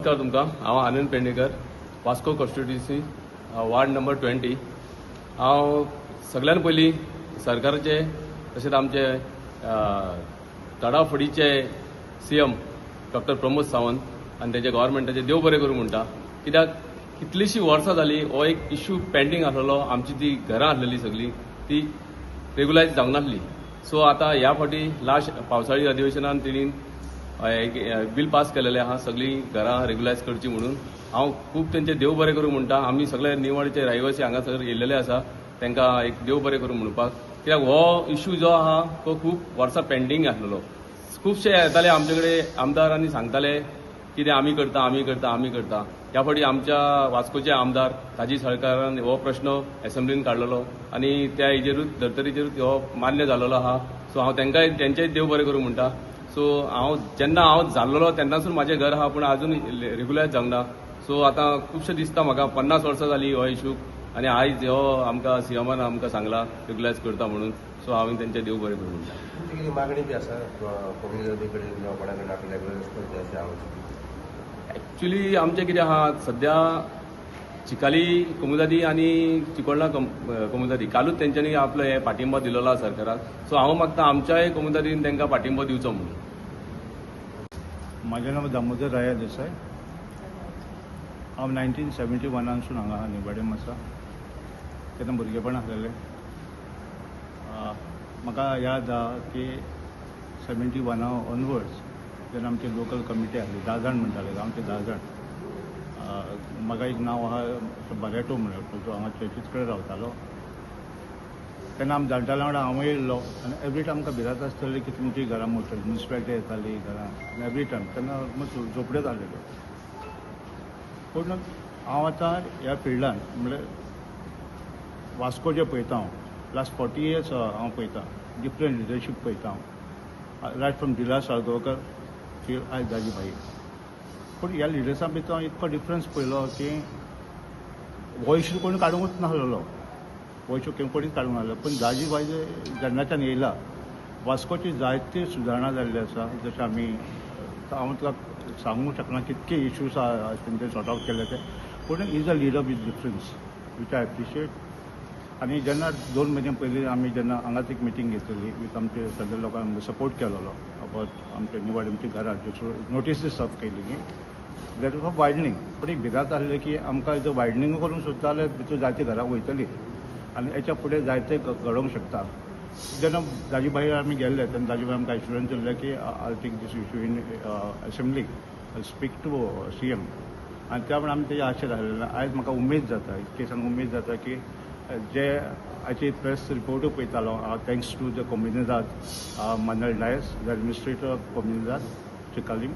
नमस्कार तुमकां. हांव Anand Pednekar, Vasco constituency, ward number 20. हांव सगळ्यान पयलीं सरकाराचे तशेंच आमचे तडाफडीचे CM डॉक्टर प्रमोद सावंत आनी तेजे गव्हर्मेंटाचे देव बरें करूं म्हणटा. कित्याक कितलीशीं वर्सां जालीं हो एक इश्यू पेंडींग आसलेलो. आमची ती घरां आसलेली सगळीं ती रेग्युलायज जावंक नासली. सो आतां ह्या फावटी लास्ट पावसाळी अधिवेशनान तेणीन बिल पास केलेलें आहा सगळीं घरां रेग्युलायज करची म्हणून. हांव खूब तेंचे देव बरें करूं म्हणटा. आमी सगळे निवडचे रहिवासी हांगासर येयलेले आसा तांकां एक देव बरें करूं म्हणपाक. कित्याक हो इश्यू जो आहा तो खूब वर्सां पेंडींग आसलेलो. खुबशे येताले आमचे कडेन आमदार आनी सांगताले कितें आमी करता. ह्या फावटी आमच्या वास्कोचे आमदार ताजी सरकारान हो प्रश्न असेंब्लीन काडलेलो आनी त्या हेजेरूच धर्तरेचेरूच हो मान्य जाल्लो आहा. सो हांव तांकांय तेंचेय देव बरें करूं म्हणटा. सो जेन्ना हांव जाल्लो तेन्नासून म्हाजें घर आहा पूण अजून रेग्युलायज जावंक ना. सो आतां खुबशें दिसता म्हाका 50 वर्सां जालीं हो इश्यू आनी आयज हो आमकां CMान आमकां सांगला रेग्युलायज करता म्हणून. सो हांवें तेंचे देव बरें करूं म्हणटा. कितें मागणी बी आसा कम्युनिटी कडेन किंवा कोणा कडेन आपल्या रेग्युलर करचें अशें हांव एक्चुली आमचें कितें आहा सद्या चिकाली कोमुदादी आनी चिकोळणा कोमुदादी कालूच तेंच्यांनी आपलो हे पाठिंबो दिलेलो आसा सरकाराक. सो हांव मागता आमच्याय कोमुदादीन तांकां पाठिंबो दिवचो म्हणून. म्हजें नांव दामोदर राया देसाय. हांव 1971 हांगा निवाडेम आसा. तेन्ना भुरगेपण आसलेलें. म्हाका याद आहा की 71 ऑनवर्ड्स तेन्ना आमची लोकल कमिटी आसली 10 जाण म्हणटाले गांवचे 10 जाण. म्हाका एक नांव आहा बरेटो म्हणून जो हांगा चर्चीच कडेन रावतालो. तेन्ना आमी जाणटेल्या वांगडा हांवूय येयल्लो आनी एवरी टायम आमकां भिरांत आसताली की तुमची घरां मोडटली. म्युन्सिपालिटी येताली घरां आनी एवरी टायम तेन्ना झोपड्यो जाल्ल्यो. पूण हांव आतां ह्या फिल्डान म्हणल्यार वास्को जे पळयता हांव लास्ट 40 years हांव पळयतां डिफरंट लिडरशीप पळयता हांव रायट फ्रॉम दिला साळगांवकर टील आयज दाजी भाई. पूण ह्या लिडर्सां भितर हांव इतको डिफरन्स पळयलो की हो इश्यू कोणी काडूंकूच नासलेलो. हो इश्यू कोणीच काडूंक नासलो. पूण दाजी भाई जेन्नाच्यान येयला वास्कोची जायती सुदारणा जाल्ली आसा. जशें आमी हांव तुका सांगूंक शकना कितके इश्यूज तेंचे सॉर्ट आवट केले ते. पूण is a leader with difference which I appreciate. आनी जेन्ना 2 म्हयने पयलीं आमी जेन्ना हांगाच एक मिटींग घेतली वीथ आमचे सगळे लोकांक सपोर्ट केलेलो अबाउट आमच्या निवाडेंची घरां नोटीसीस सर्व केली न्ही दॅट वॉज वायडनींग. पूण एक भिरांत आसलें की आमकां जर वायडनींग करून सुद्दां जाल्यार भितर जायती घरां वयतली आनी हेच्या फुडें जायते घडोवंक शकता. जेन्ना दाजी भायर आमी गेल्ले तेन्ना दाजी भाई आमकां एश्युरन्स दिल्ले की I take this issue in assembly speak to CM आनी त्या प्रमाणे आमी तेजे आशेर आसलेले. आयज म्हाका उमेद जाता इतके सांग उमेद जाता की जे हाची प्रेस रिपोर्टूय पळयतालो थँक्स टू द कोमिनिदाद Manuel Dias the administrator of कोमिनिदाद चिकालीम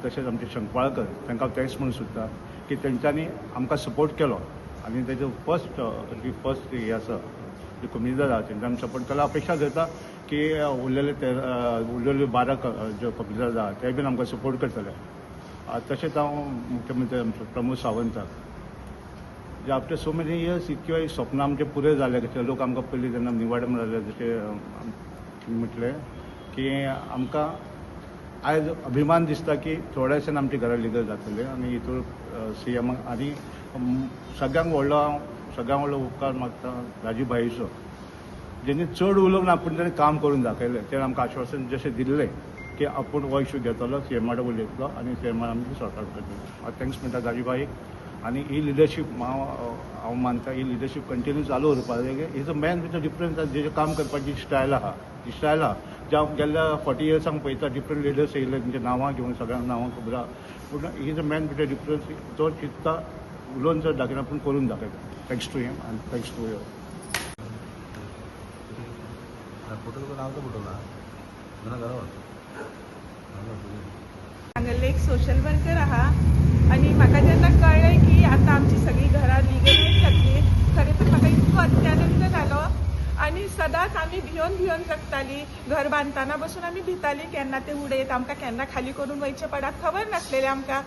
तशेंच आमचे शंकवाळकर तांकां थँक्स म्हणून सुद्दां की तेंच्यांनी आमकां सपोर्ट केलो आनी तेजो फर्स्ट हे आसा जी कोमिनिदाद आहा तेंच्यांनी सपोर्ट केला. अपेक्षा धरता की उरलेले 12 ज्यो कोमिनिदाद आहा ते बीन आमकां सपोर्ट करतले. तशेंच हांव मुख्यमंत्री आमचो प्रमोद सावंताक जे आफ्टर सो मेनी इयर्स इतके स्वप्न आमचे पुरे जाले. कशे लोक आमकां पयलीं जेन्ना निवाडेम जाले जशें म्हटलें की आमकां आयज अभिमान दिसता की थोड्याशान आमची घरां लिगल जातली आनी हितूर CM आनी सगळ्यांक व्हडलो उपकार मागता दाजी भाईचो जेणी चड उलोवंक ना पूण तेणें काम करून दाखयलें. तेणें आमकां आश्वासन जशें दिल्लें की आपूण हो इश्यू घेतलो CM वांगडा उलयतलो आनी CM आमी सॉर्ट आवट करतलो. हांव थँक्स म्हणटा दाजी भाईक. आनी ही लिडरशीप हांव मानता ही लिडरशीप कंटिन्यू चालू उरपाक जाय. Is a man with a difference जेजें काम करपाची स्टायल आहा ती स्टायल आहा जे हांव गेल्ल्या 40 years पळयता डिफरंट लिडर्स येयले तेंचे नांवां घेवन सगळ्यांक नांवां खबर आहा. पूण is a man with a difference तो चित्ता उलोवन चड दाखयना पूण करून दाखयता. थँक्स टू हिम आनी थँक्स टू यू. हांगासरले एक सोशल वर्कर आहा आनी म्हाका जेन्ना कळ्ळें की आतां आमची सगळीं घरां लिगलायज जातली खरें तर म्हाका इतको अत्यानंद जालो आणि सदांच आमी भिवन भिवन जगताली. घर बांदतना बसून आमी भिताली केन्ना ते उडयत, आमकां केन्ना खाली करून वयचें पडत खबर नासलेलें आमकां.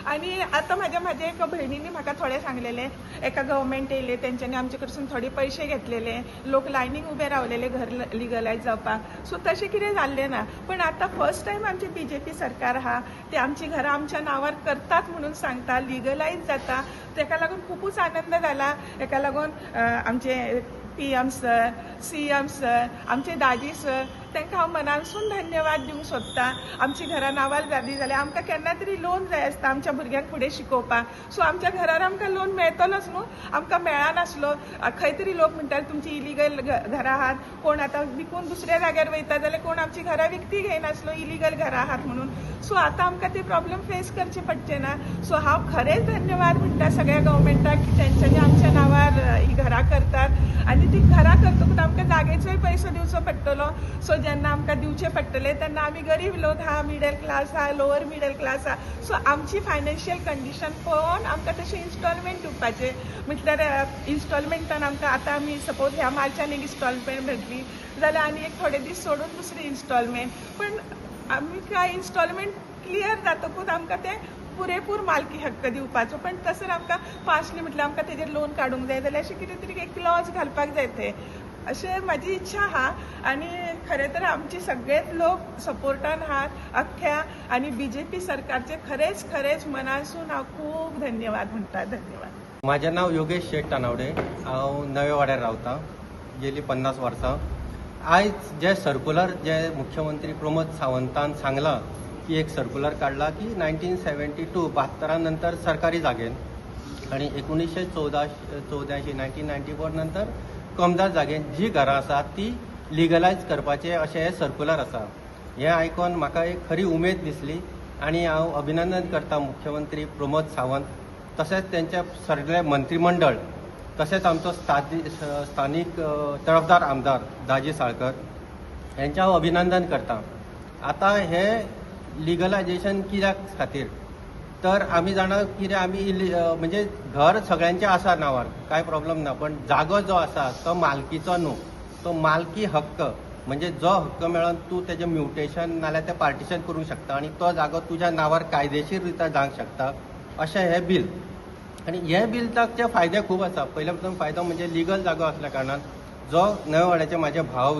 आणि आता माझ्या एका बहिणीने म्हाका थोडे सांगलेले, एका गव्हर्मेंट येयले तेंच्यांनी आमचे कडसून थोडे पयशे घेतलेले, लोक लायनीक उबे रावलेले घर लिगलायज जावपाक. सो तशें कितें जाल्लें ना. पण आता फर्स्ट टायम आमचे बीजेपी सरकार आहा ते आमची घरां आमच्या नांवार करतात म्हणून सांगता, लिगलायज जाता. तेका लागून खूपच आनंद जाला. हेका लागून आमचे PM सर, CM सर, आमचे दाजी सर, तांकां हांव मनानसून धन्यवाद दिवंक सोदतां. आमची घरां नांवार जाली जाल्यार आमकां केन्ना तरी लोन जाय आसता आमच्या भुरग्यांक फुडें शिकोवपाक. सो आमच्या घरार आमकां लोन मेळटलोच न्हू. आमकां मेळनासलो. खंय तरी लोक म्हणटाले तुमची इलिगल घरां आहात, कोण आतां विकून दुसऱ्या जाग्यार वयता जाल्यार कोण आमची घरां विकती घेयनासलो, इलिगल घरां आहात म्हणून. सो आतां आमकां ते प्रॉब्लेम फेस करचे पडचे ना. सो हांव खरेंच धन्यवाद म्हणटा सगळ्या गव्हर्मेंटाक की तेंच्यांनी आमच्या नांवार ही घरां करतात. आनी ती घरां करतकूच आमकां जागेचोय पयसो दिवचो पडटलो. सो जेन्ना आमकां दिवचे पडटले तेन्ना आमी गरीब लोक आहा, मिडल क्लास आहा, लोअर मिडल क्लास आहा. सो आमची फायनान्शियल कंडिशन पळोवन आमकां तशें इन्स्टॉलमेंट दिवपाचे. म्हटल्यार इन्स्टॉलमेंटान आमकां आतां आमी सपोज ह्या मार्चान एक इन्स्टॉलमेंट भरली जाल्यार आनी एक थोडे दीस सोडून दुसरी इन्स्टॉलमेंट. पण आमकां इन्स्टॉलमेंट क्लियर जातकूच आमकां ते पुरेपूर मालकी हक्क दिवपाचो. पण तसर आमकां फास्टली म्हटल्यार आमकां तेजेर लोन काडूंक जाय जाल्यार अशें कितें तरी एक क्लॉज घालपाक जाय ते. अशें म्हाजी इच्छा आहा. आनी खरें तर आमचे सगळेच लोक सपोर्टान आहात अख्ख्या. आनी बीजेपी सरकारचे खरेंच मनासून हांव खूब धन्यवाद म्हणटा. धन्यवाद. माझे नाव योगेश शेट तानावडे. हांव नवे वाड्यार रावतां गेली 50 वर्सां. आयज जे सर्क्युलर जे मुख्यमंत्री प्रमोद सावंतान सांगलां की एक सर्क्युलर काढला की 1972 नंतर सरकारी जागेन आणि 1984 1994 नंतर कमदार जागेन जी घरां आसात ती लिगलायज करपाचे अशें हें सर्क्युलर आसा. हें आयकून म्हाका एक खरी उमेद दिसली आणि हांव अभिनंदन करता मुख्यमंत्री प्रमोद सावंत, तशेंच तेंचे सगळे मंत्रिमंडळ, तशेंच आमचो स्थानीक तळफदार आमदार दाजी साळकर हेंचें हांव अभिनंदन करता. आतां हे लिगलायजेशन कित्याक खातीर तर आमी जाणा कितें आमी म्हणजे घर सगळ्यांचें आसा नांवार, कांय प्रॉब्लेम ना. पण जागो जो आसा तो मालकीचो न्हू. तो मालकी हक्क म्हणजे जो हक्क मेळोन तूं तेजें म्युटेशन नाल्यार तें पार्टिशन करूंक शकता आणि तो जागो तुज्या नांवार कायदेशीर रित्या जावंक शकता अशें हें बील. आनी हे बिलाचे फायदे खूब आसा. पयल्या प्रथम फायदो म्हणजे लिगल जागो आसल्या कारणान जो नवे वाड्याचे म्हाजे भाव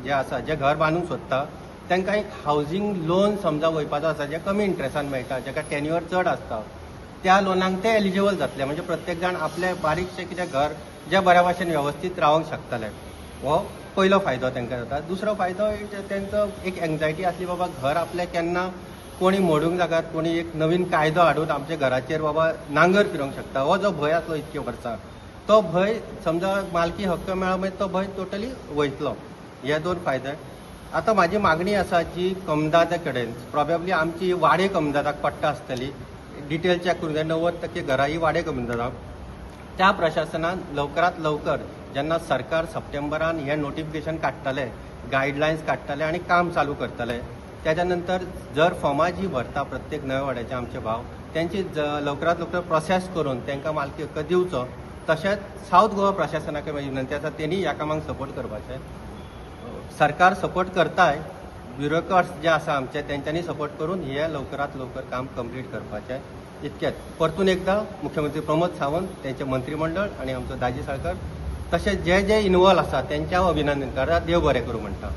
जे आसा जे घर बांदूंक सोदता तांकां एक हावजींग लोन समजा वयपाचो आसा जे कमी इंट्रस्टान मेळटा, जाका टेन्युअर चड आसता, त्या लोनांक ते एलिजिबल जातले. म्हणजे प्रत्येक जाण आपले बारीकशें कितें घर जे बऱ्या भाशेन वेवस्थीत रावंक शकतले. हो पयलो फायदो तांकां जाता. दुसरो फायदो तांचो एक एन्जायटी आसली बाबा घर आपले केन्ना कोणी मोडूंक जातात, कोणी एक नवीन कायदो हाडून आमच्या घराचेर बाबा नांगर फिरोंक शकता. हो जो भंय आसलो इतके वर्सां तो भंय समजा मालकी हक्क मेळ्ळो मागीर तो भंय टोटली वयतलो. हे दोन फायदे. आतां म्हाजी मागणी आसा जी कमदादा कडेन, प्रॉबेबली आमची वाडे कमदादाक पट्टा आसतली, डिटेल चॅक करूंक जाय. 90% घरां ही वाडे कमदादाक. त्या प्रशासनान लवकरात लवकर जेन्ना सरकार सप्टेंबरान हें नोटिफिकेशन काडटले, गायडलायन्स काडटले आणि काम चालू करतले, त्याच्या नंतर जर फॉर्मां जी भरता प्रत्येक नवे वाड्याचे आमचे भाव त्यांची लवकरात लवकर प्रोसेस करून तांकां मालकी हक्क दिवचो. तशेंच साऊथ गोवा प्रशासनाक म्हजी विनंती आसा तेणी ह्या कामाक सपोर्ट करपाचें. सरकार सपोर्ट करताय, ब्युरोक्रट्स जे आसा आमचे तेंच्यांनी सपोर्ट करून हे लवकरात लवकर काम कंप्लीट करपाचें. इतकेंच. परतून एकदा मुख्यमंत्री प्रमोद सावंत, तेंचे मंत्रिमंडळ आणि आमचो दाजी साळकर तशेंच जे इन्वॉल्व आसा तेंचे हांव अभिनंदन करता. देव बरें करूं म्हणटा.